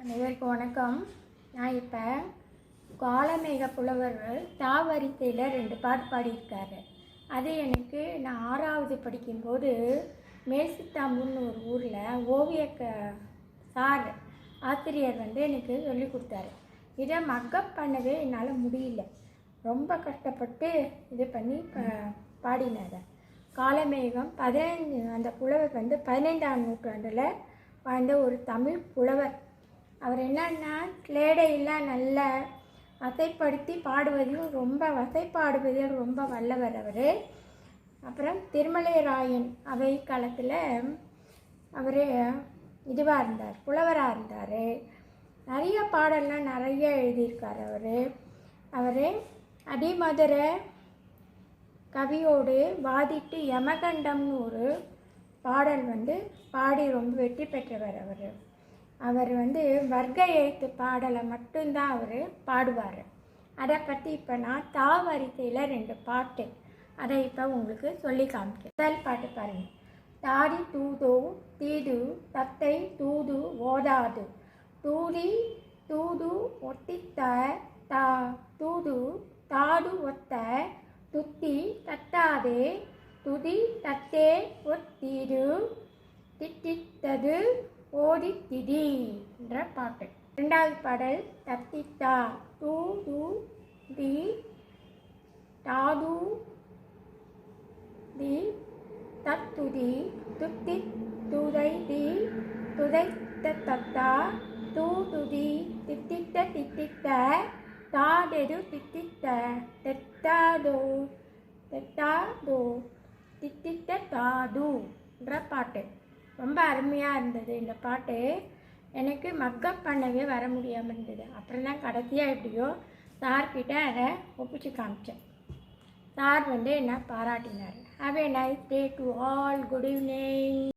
அனைவருக்கும் வணக்கம். நான் இப்போ காலமேக புலவர் தாவரிசையில் 2 பாட்டு பாடியிருக்காரு. அது எனக்கு நான் 6வது படிக்கும்போது மேல்சித்தாம்பூர்னு ஒரு ஊரில் ஓவிய சார் ஆசிரியர் எனக்கு சொல்லி கொடுத்தாரு. இதை மக்கப் பண்ணவே என்னால் முடியல. ரொம்ப கஷ்டப்பட்டு இது பண்ணி பாடினார். காலமேகம் அந்த புலவர் 15ஆம் நூற்றாண்டில் வாழ்ந்த ஒரு தமிழ் புலவர். அவர் என்னன்னா ஸ்லேடையெல்லாம் நல்லா வசைப்படுத்தி பாடுவதிலும் வசைப்பாடுவதிலும் ரொம்ப வல்லவர் அவர். அப்புறம் திருமலை ராயன் அவை காலத்தில் அவர் இதுவாக இருந்தார், புலவராக இருந்தார். நிறைய பாடல்லாம் நிறைய எழுதியிருக்கார் அவர். அடிமதுர கவியோடு வாதிட்டு யமகண்டம்னு ஒரு பாடல் பாடி ரொம்ப வெற்றி பெற்றவர் அவர் வர்க்க எழுத்து பாடலை மட்டும்தான் அவர் பாடுவார். அதை பற்றி இப்போ நான் தாவரிசையில் 2 பாட்டு அதை இப்போ உங்களுக்கு சொல்லி காமிக்கிறேன். முதல் பாட்டு பாருங்கள். தாடி தூதோ தீது தத்தை தூது ஓதாது தூதி தூது ஒத்தித்த தூது தாடு ஒத்த துத்தி தட்டாதே துதி தத்தே ஒத்தீடு திட்டித்தது ஓடி திடி என்ற பாட்டு. 2வது பாடல் தத்தித்தா தூது தி தாது தி தத்துதி துத்தி துதை தி துதை தத்தா தூதுதி தித்தித்த தித்தித்த தாடெது தித்தித்த தெத்தாதோ தெத்தாதோ தித்தித்த தாது என்ற பாட்டு. ரொம்ப அருமையாக இருந்தது இந்த பாட்டு. எனக்கு மக்கப் பண்ணவே வர முடியாமல் இருந்தது. அப்புறம் தான் கடைசியாக எப்படியோ சார்கிட்ட அதை ஒப்பிச்சு காமிச்சேன். சார் என்ன பாராட்டினார். Have a nice day to all. Good evening.